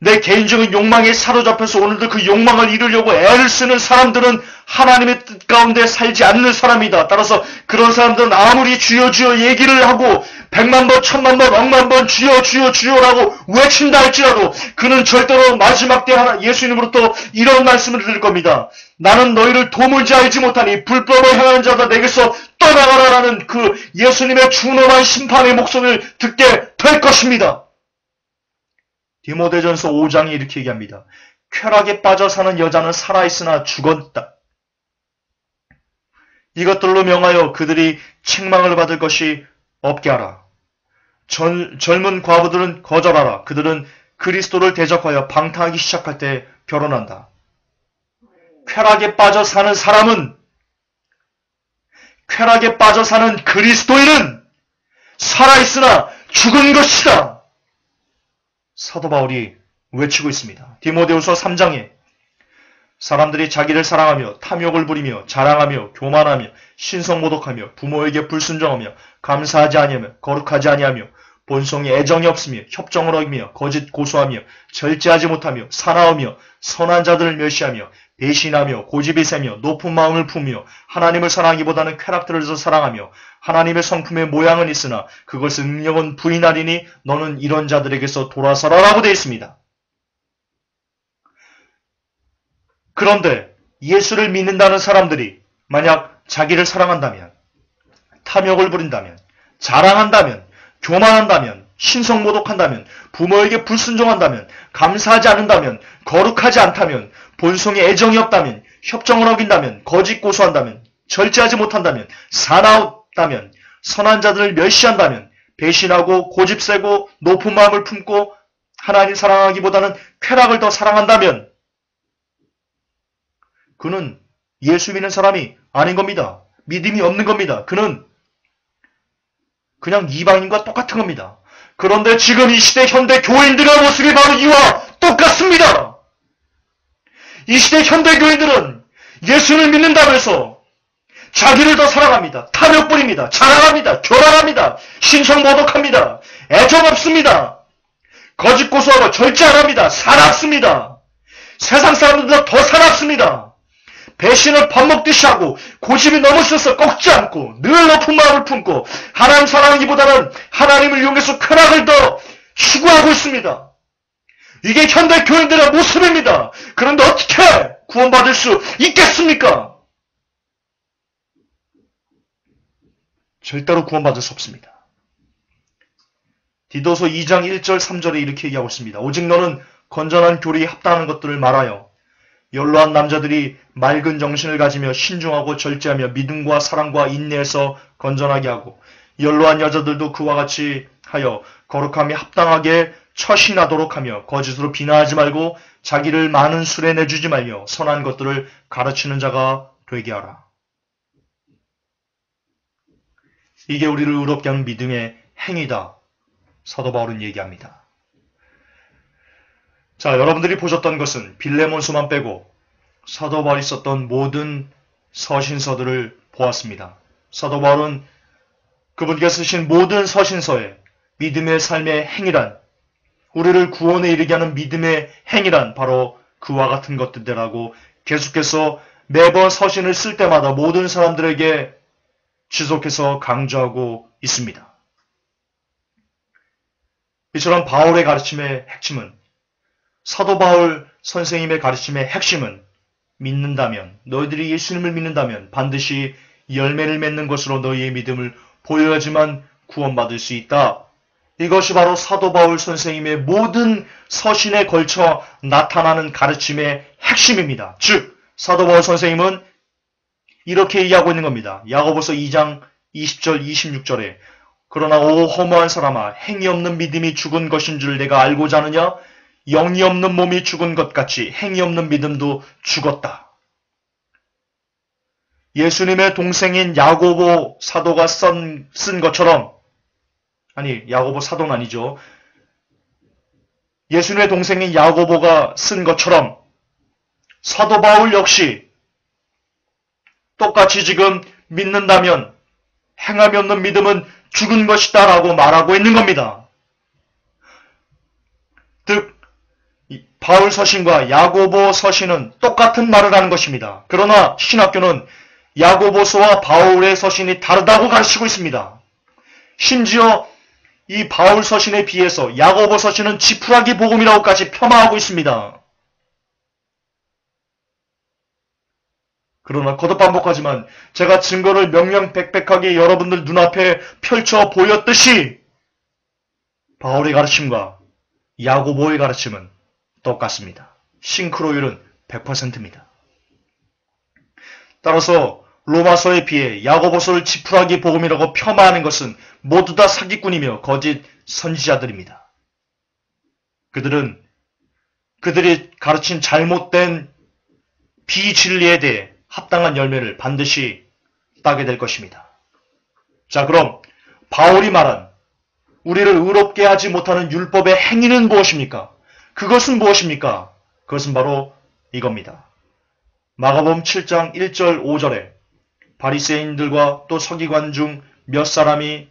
[SPEAKER 1] 내 개인적인 욕망에 사로잡혀서 오늘도 그 욕망을 이루려고 애를 쓰는 사람들은 하나님의 뜻 가운데 살지 않는 사람이다. 따라서 그런 사람들은 아무리 주여 주여 얘기를 하고 100만 번, 1000만 번, 억만 번 주여 주여 주여라고 외친다 할지라도 그는 절대로 마지막 때 예수님으로부터 이런 말씀을 들을 겁니다. 나는 너희를 도무지 알지 못하니 불법을 행하는 자다 내게서 떠나가라라는 그 예수님의 준엄한 심판의 목소리를 듣게 될 것입니다. 디모데전서 5장에 이렇게 얘기합니다. 쾌락에 빠져 사는 여자는 살아있으나 죽었다. 이것들로 명하여 그들이 책망을 받을 것이 없게 하라. 젊은 과부들은 거절하라. 그들은 그리스도를 대적하여 방탕하기 시작할 때 결혼한다. 쾌락에 빠져 사는 사람은, 쾌락에 빠져 사는 그리스도인은 살아있으나 죽은 것이다. 사도 바울이 외치고 있습니다. 디모데후서 3장에 사람들이 자기를 사랑하며 탐욕을 부리며 자랑하며 교만하며 신성모독하며 부모에게 불순종하며 감사하지 아니하며 거룩하지 아니하며 본성에 애정이 없으며 협정을 어기며 거짓 고소하며 절제하지 못하며 사나우며 선한 자들을 멸시하며 배신하며 고집이 세며 높은 마음을 품으며 하나님을 사랑하기보다는 쾌락들을 더 사랑하며 하나님의 성품의 모양은 있으나 그것의 능력은 부인하리니 너는 이런 자들에게서 돌아서라라고 되어 있습니다. 그런데 예수를 믿는다는 사람들이 만약 자기를 사랑한다면, 탐욕을 부린다면, 자랑한다면, 교만한다면, 신성모독한다면, 부모에게 불순종한다면, 감사하지 않는다면, 거룩하지 않다면, 본성에 애정이 없다면, 협정을 어긴다면, 거짓 고소한다면, 절제하지 못한다면, 사나웠다면, 선한 자들을 멸시한다면, 배신하고 고집세고 높은 마음을 품고 하나님 사랑하기보다는 쾌락을 더 사랑한다면 그는 예수 믿는 사람이 아닌 겁니다. 믿음이 없는 겁니다. 그는 그냥 이방인과 똑같은 겁니다. 그런데 지금 이 시대 현대 교인들의 모습이 바로 이와 똑같습니다. 이 시대 현대 교인들은 예수를 믿는다면서 자기를 더 사랑합니다. 탐욕 부립니다. 자랑합니다. 교란합니다. 신성모독합니다. 애정 없습니다. 거짓 고소하고 절제 안 합니다. 사납습니다. 세상 사람들보다 더 사납습니다. 배신을 밥 먹듯이 하고 고집이 너무 세서 꺾지 않고 늘 높은 마음을 품고 하나님 사랑하기보다는 하나님을 이용해서 쾌락을 더 추구하고 있습니다. 이게 현대 교인들의 모습입니다. 그런데 어떻게 구원받을 수 있겠습니까? 절대로 구원받을 수 없습니다. 디도서 2장 1절 3절에 이렇게 얘기하고 있습니다. 오직 너는 건전한 교리에 합당한 것들을 말하여 연로한 남자들이 맑은 정신을 가지며 신중하고 절제하며 믿음과 사랑과 인내에서 건전하게 하고 연로한 여자들도 그와 같이 하여 거룩함에 합당하게 처신하도록 하며 거짓으로 비난하지 말고 자기를 많은 술에 내주지 말며 선한 것들을 가르치는 자가 되게 하라. 이게 우리를 의롭게 하는 믿음의 행위다. 사도 바울은 얘기합니다. 자, 여러분들이 보셨던 것은 빌레몬서만 빼고 사도 바울이 썼던 모든 서신서들을 보았습니다. 사도 바울은 그분께서 쓰신 모든 서신서에 믿음의 삶의 행위란, 우리를 구원에 이르게 하는 믿음의 행위란 바로 그와 같은 것들이라고 계속해서 매번 서신을 쓸 때마다 모든 사람들에게 지속해서 강조하고 있습니다. 이처럼 바울의 가르침의 핵심은, 사도 바울 선생님의 가르침의 핵심은 믿는다면, 너희들이 예수님을 믿는다면 반드시 열매를 맺는 것으로 너희의 믿음을 보여야지만 구원받을 수 있다. 이것이 바로 사도 바울 선생님의 모든 서신에 걸쳐 나타나는 가르침의 핵심입니다. 즉, 사도 바울 선생님은 이렇게 얘기하고 있는 겁니다. 야고보서 2장 20절 26절에 그러나 오 허무한 사람아, 행위 없는 믿음이 죽은 것인 줄 내가 알고자 하느냐? 영이 없는 몸이 죽은 것 같이 행위 없는 믿음도 죽었다. 예수님의 동생인 야고보 사도가 쓴 것처럼, 아니 야고보 사도는 아니죠. 예수님의 동생인 야고보가 쓴 것처럼 사도 바울 역시 똑같이 지금 믿는다면 행함이 없는 믿음은 죽은 것이다 라고 말하고 있는 겁니다. 즉 바울 서신과 야고보 서신은 똑같은 말을 하는 것입니다. 그러나 신학교는 야고보서와 바울의 서신이 다르다고 가르치고 있습니다. 심지어 이 바울 서신에 비해서 야고보 서신은 지푸라기 복음이라고까지 폄하하고 있습니다. 그러나 거듭 반복하지만 제가 증거를 명명백백하게 여러분들 눈앞에 펼쳐 보였듯이 바울의 가르침과 야고보의 가르침은 똑같습니다. 싱크로율은 100%입니다. 따라서 로마서에 비해 야고보서를 지푸라기 복음이라고 폄하하는 것은 모두 다 사기꾼이며 거짓 선지자들입니다. 그들이 가르친 잘못된 비진리에 대해 합당한 열매를 반드시 따게 될 것입니다. 자, 그럼 바울이 말한 우리를 의롭게 하지 못하는 율법의 행위는 무엇입니까? 그것은 무엇입니까? 그것은 바로 이겁니다. 마가복음 7장 1절 5절에 바리새인들과 또 서기관 중 몇 사람이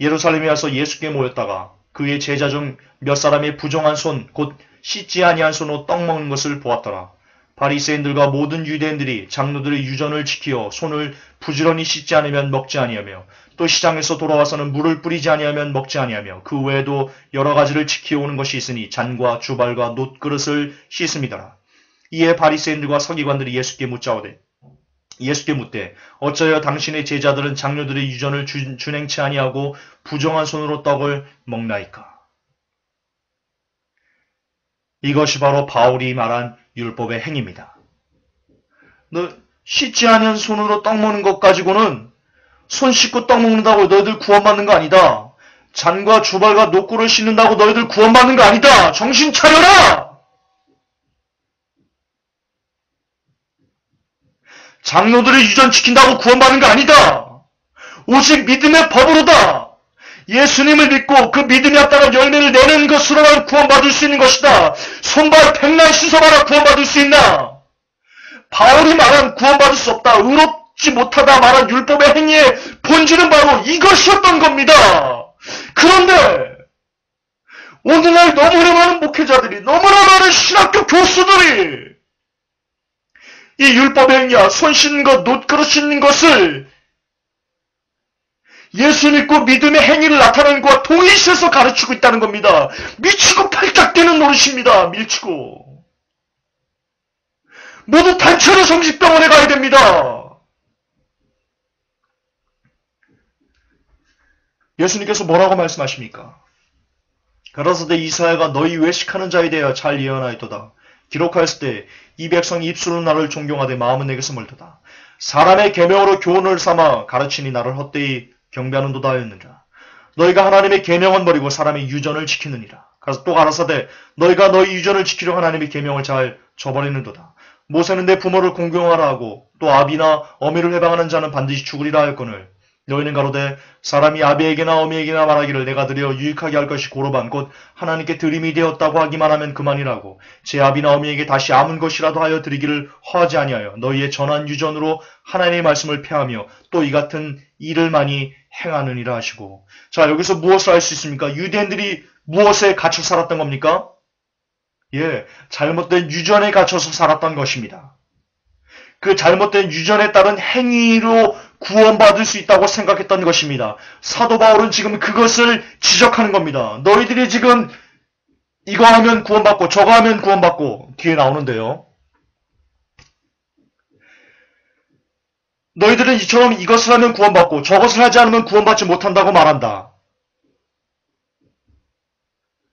[SPEAKER 1] 예루살렘에 와서 예수께 모였다가 그의 제자 중 몇 사람이 부정한 손, 곧 씻지 아니한 손으로 떡 먹는 것을 보았더라. 바리새인들과 모든 유대인들이 장로들의 유전을 지키어 손을 부지런히 씻지 않으면 먹지 아니하며 또 시장에서 돌아와서는 물을 뿌리지 아니하면 먹지 아니하며 그 외에도 여러 가지를 지키오는 것이 있으니 잔과 주발과 놋그릇을 씻음이더라. 이에 바리새인들과 서기관들이 예수께 묻되 어찌하여 당신의 제자들은 장로들의 유전을 준행치 아니하고 부정한 손으로 떡을 먹나이까? 이것이 바로 바울이 말한 율법의 행위입니다. 너 씻지 않은 손으로 떡 먹는 것 가지고는 손 씻고 떡 먹는다고 너희들 구원받는 거 아니다. 잔과 주발과 놋굴을 씻는다고 너희들 구원받는 거 아니다. 정신 차려라! 장로들의 유전 지킨다고 구원받는 거 아니다. 오직 믿음의 법으로다. 예수님을 믿고 그 믿음에 합당한 열매를 내는 것으로만 구원받을 수 있는 것이다. 손발 백날 씻어봐라 구원받을 수 있나? 바울이 말한 구원받을 수 없다. 의롭지 못하다 말한 율법의 행위의 본질은 바로 이것이었던 겁니다. 그런데 오늘날 너무나 많은 목회자들이, 너무나 많은 신학교 교수들이 이 율법의 행위야, 손 씻는 것, 놋그릇 씻는 것을 예수 믿고 믿음의 행위를 나타내는 것과 동일시해서 가르치고 있다는 겁니다. 미치고 팔짝 뛰는 노릇입니다. 밀치고. 모두 단체로 정신병원에 가야 됩니다. 예수님께서 뭐라고 말씀하십니까? 가라사대 이사야가 너희 외식하는 자에 대하여 잘 예언하였도다. 기록하였을 때 이 백성이 입술은 나를 존경하되 마음은 내게서 멀도다. 사람의 계명으로 교훈을 삼아 가르치니 나를 헛되이 경배하는도다 하였느니라. 너희가 하나님의 계명은 버리고 사람의 유전을 지키느니라. 그래서 또 가라사대 너희가 너희 유전을 지키려 하나님의 계명을 잘 저버리는도다. 모세는 내 부모를 공경하라 하고 또 아비나 어미를 해방하는 자는 반드시 죽으리라 하였거늘 너희는 가로되 사람이 아비에게나 어미에게나 말하기를 내가 드려 유익하게 할 것이 고로반 곧 하나님께 드림이 되었다고 하기만 하면 그만이라고 제 아비나 어미에게 다시 아문 것이라도 하여 드리기를 허하지 아니하여 너희의 전한 유전으로 하나님의 말씀을 폐하며 또 이 같은 일을 많이 행하느니라 하시고. 자, 여기서 무엇을 알 수 있습니까? 유대인들이 무엇에 갇혀 살았던 겁니까? 예, 잘못된 유전에 갇혀서 살았던 것입니다. 그 잘못된 유전에 따른 행위로 구원받을 수 있다고 생각했던 것입니다. 사도 바울은 지금 그것을 지적하는 겁니다. 너희들이 지금 이거 하면 구원받고 저거 하면 구원받고 뒤에 나오는데요. 너희들은 이처럼 이것을 하면 구원받고 저것을 하지 않으면 구원받지 못한다고 말한다.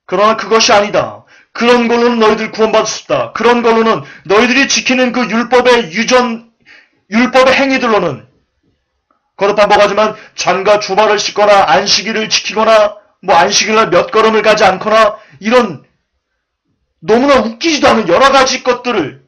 [SPEAKER 1] 그러나 그것이 아니다. 그런 걸로는 너희들 구원받을 수 있다. 그런 걸로는 너희들이 지키는 그 율법의 율법의 행위들로는 거듭 반복하지만 잔과 주발을 씻거나 안식일을 지키거나 안식일날 몇 걸음을 가지 않거나 이런 너무나 웃기지도 않은 여러 가지 것들을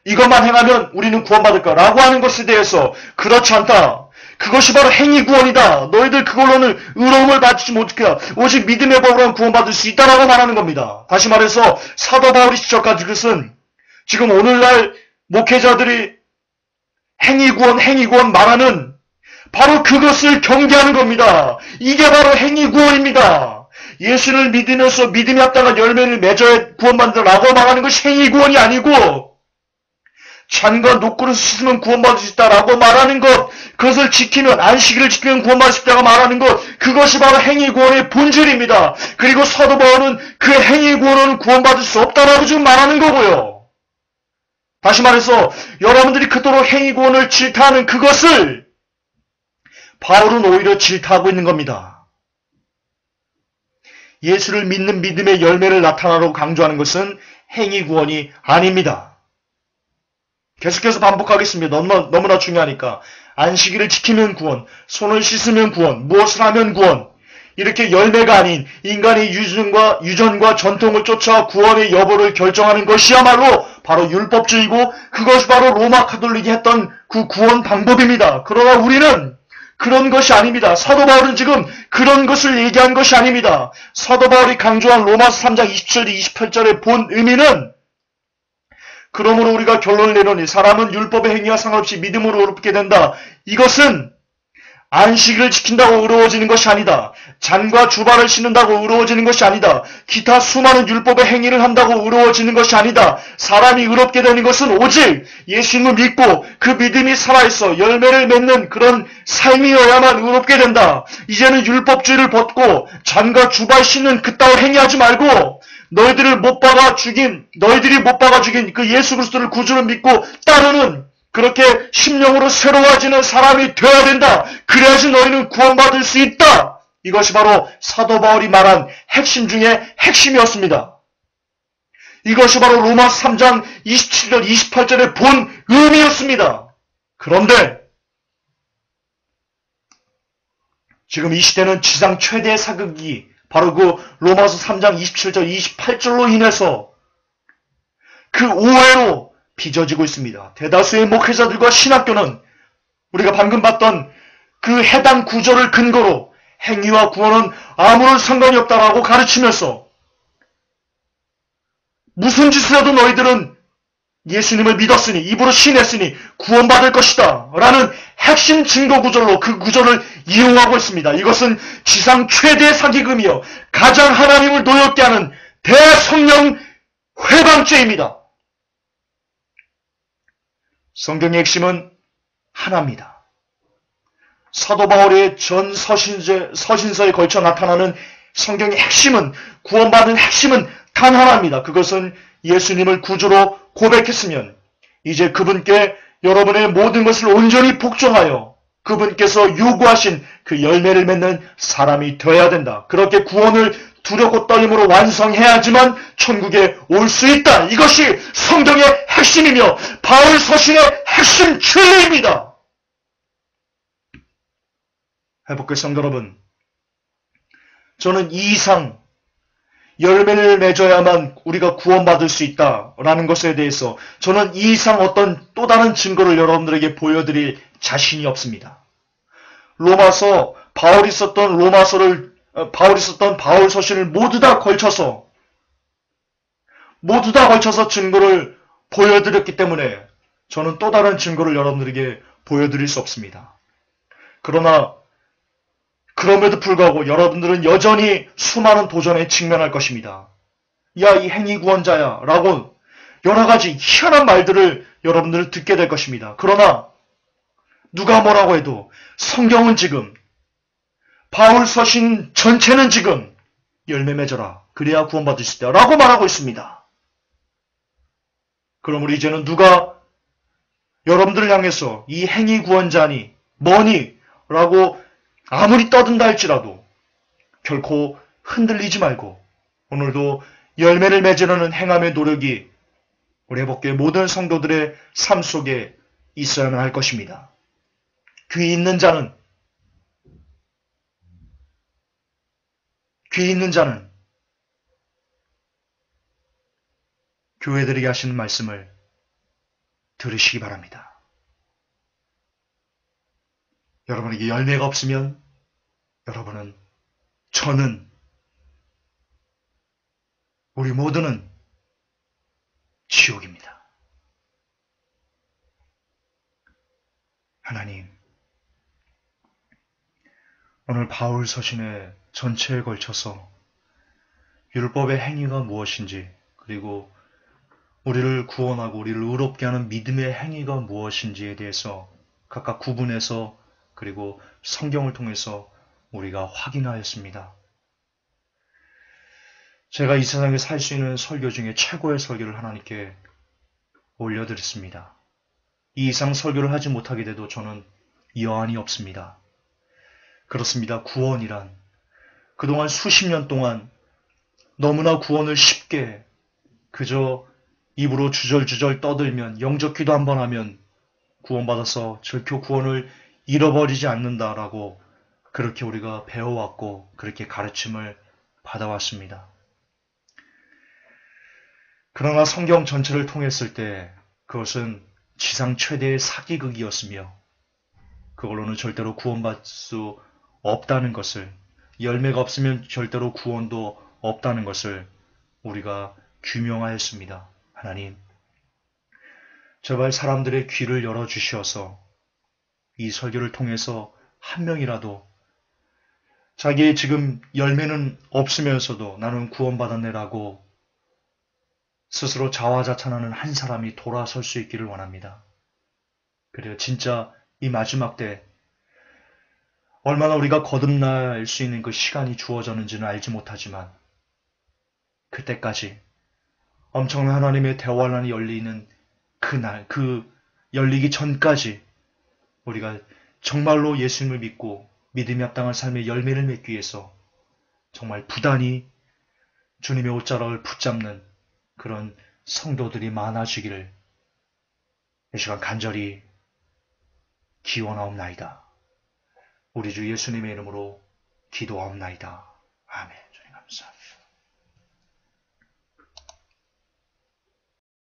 [SPEAKER 1] 이것만 행하면 우리는 구원받을까라고 하는 것에 대해서 그렇지 않다. 그것이 바로 행위 구원이다. 너희들 그걸로는 의로움을 받지 못해 오직 믿음의 법으로는 구원받을 수 있다라고 말하는 겁니다. 다시 말해서 사도 바울이 지적한 그것은 지금 오늘날 목회자들이 행위 구원 말하는 바로 그것을 경계하는 겁니다. 이게 바로 행위 구원입니다. 예수를 믿으면서 믿음이 합당한 열매를 맺어야 구원받는다라고 말하는 것이 행위 구원이 아니고 잔과 노고를 씻으면 구원받을 수 있다라고 말하는 것, 그것을 지키면, 안식일을 지키면 구원받을 수 있다고 말하는 것, 그것이 바로 행위 구원의 본질입니다. 그리고 사도 바울은 그 행위 구원은 구원받을 수 없다라고 지금 말하는 거고요. 다시 말해서 여러분들이 그토록 행위 구원을 질타하는 그것을 바울은 오히려 질타하고 있는 겁니다. 예수를 믿는 믿음의 열매를 나타나라고 강조하는 것은 행위 구원이 아닙니다. 계속해서 반복하겠습니다. 너무나 중요하니까. 안식일을 지키면 구원, 손을 씻으면 구원, 무엇을 하면 구원. 이렇게 열매가 아닌 인간의 유전과 전통을 쫓아 구원의 여부를 결정하는 것이야말로 바로 율법주의고 그것이 바로 로마 가톨릭이 했던 그 구원 방법입니다. 그러나 우리는 그런 것이 아닙니다. 사도 바울은 지금 그런 것을 얘기한 것이 아닙니다. 사도 바울이 강조한 로마서 3장 27절, 28절의 본 의미는 그러므로 우리가 결론을 내노니 사람은 율법의 행위와 상관없이 믿음으로 의롭게 된다. 이것은 안식일을 지킨다고 의로워지는 것이 아니다. 잔과 주발을 신는다고 의로워지는 것이 아니다. 기타 수많은 율법의 행위를 한다고 의로워지는 것이 아니다. 사람이 의롭게 되는 것은 오직 예수님을 믿고 그 믿음이 살아있어 열매를 맺는 그런 삶이어야만 의롭게 된다. 이제는 율법주의를 벗고 잔과 주발 신는 그따위 행위하지 말고 너희들이 못 박아 죽인 그 예수 그리스도를 구주로 믿고 따르는 그렇게 심령으로 새로워지는 사람이 되어야 된다. 그래야지 너희는 구원받을 수 있다. 이것이 바로 사도 바울이 말한 핵심 중에 핵심이었습니다. 이것이 바로 로마서 3장 27절 28절의 본 의미였습니다. 그런데 지금 이 시대는 지상 최대의 사극이 바로 그 로마서 3장 27절 28절로 인해서 그 오해로 빚어지고 있습니다. 대다수의 목회자들과 신학교는 우리가 방금 봤던 그 해당 구절을 근거로 행위와 구원은 아무런 상관이 없다라고 가르치면서 무슨 짓을 해도 너희들은 예수님을 믿었으니 입으로 신했으니 구원받을 것이다 라는 핵심 증거 구절로 그 구절을 이용하고 있습니다. 이것은 지상 최대의 사기금이요 가장 하나님을 노엽게 하는 대성령 회방죄입니다. 성경의 핵심은 하나입니다. 사도 바울의 전 서신서에 걸쳐 나타나는 성경의 핵심은 구원받는 핵심은 단 하나입니다. 그것은 예수님을 구주로 고백했으면 이제 그분께 여러분의 모든 것을 온전히 복종하여 그분께서 요구하신 그 열매를 맺는 사람이 되어야 된다. 그렇게 구원을 두렵고 떨림으로 완성해야지만 천국에 올 수 있다. 이것이 성경의 핵심이며 바울 서신의 핵심 진리입니다. 회복교회 성도 여러분, 저는 이 이상 열매를 맺어야만 우리가 구원받을 수 있다라는 것에 대해서 저는 이 이상 어떤 또 다른 증거를 여러분들에게 보여드릴 자신이 없습니다. 바울이 썼던 바울 서신을 모두 다 걸쳐서 증거를 보여드렸기 때문에 저는 또 다른 증거를 여러분들에게 보여드릴 수 없습니다. 그럼에도 불구하고 여러분들은 여전히 수많은 도전에 직면할 것입니다. 야, 이 행위 구원자야 라고 여러 가지 희한한 말들을 여러분들은 듣게 될 것입니다. 그러나 누가 뭐라고 해도 성경은 지금 바울 서신 전체는 지금 열매 맺어라. 그래야 구원받을 수 있다. 라고 말하고 있습니다. 그러므로 이제는 누가 여러분들을 향해서 이 행위 구원자니 뭐니? 라고 아무리 떠든다 할지라도 결코 흔들리지 말고 오늘도 열매를 맺으려는 행함의 노력이 우리 회복교회 모든 성도들의 삶 속에 있어야만 할 것입니다. 귀 있는 자는 교회들에게 하시는 말씀을 들으시기 바랍니다. 여러분에게 열매가 없으면 저는 우리 모두는 지옥입니다. 하나님, 오늘 바울 서신의 전체에 걸쳐서 율법의 행위가 무엇인지, 그리고 우리를 구원하고 우리를 의롭게 하는 믿음의 행위가 무엇인지에 대해서 각각 구분해서 그리고 성경을 통해서 우리가 확인하였습니다. 제가 이 세상에 살 수 있는 설교 중에 최고의 설교를 하나님께 올려드렸습니다. 이 이상 설교를 하지 못하게 돼도 저는 여한이 없습니다. 그렇습니다. 구원이란 그동안 수십 년 동안 너무나 구원을 쉽게 그저 입으로 주절주절 떠들면 영접 기도 한번 하면 구원받아서 절교 구원을 잃어버리지 않는다라고 그렇게 우리가 배워왔고 그렇게 가르침을 받아왔습니다. 그러나 성경 전체를 통했을 때 그것은 지상 최대의 사기극이었으며 그걸로는 절대로 구원받을 수 없다는 것을, 열매가 없으면 절대로 구원도 없다는 것을 우리가 규명하였습니다. 하나님, 제발 사람들의 귀를 열어주시어서 이 설교를 통해서 한 명이라도 자기의 지금 열매는 없으면서도 나는 구원받았네라고 스스로 자화자찬하는 한 사람이 돌아설 수 있기를 원합니다. 그래요. 진짜 이 마지막 때 얼마나 우리가 거듭날 수 있는 그 시간이 주어졌는지는 알지 못하지만 그때까지 엄청난 하나님의 대환란이 열리는 그날, 그 열리기 전까지 우리가 정말로 예수님을 믿고 믿음이 합당한 삶의 열매를 맺기 위해서 정말 부단히 주님의 옷자락을 붙잡는 그런 성도들이 많아지기를 이 시간 간절히 기원하옵나이다. 우리 주 예수님의 이름으로 기도하옵나이다. 아멘.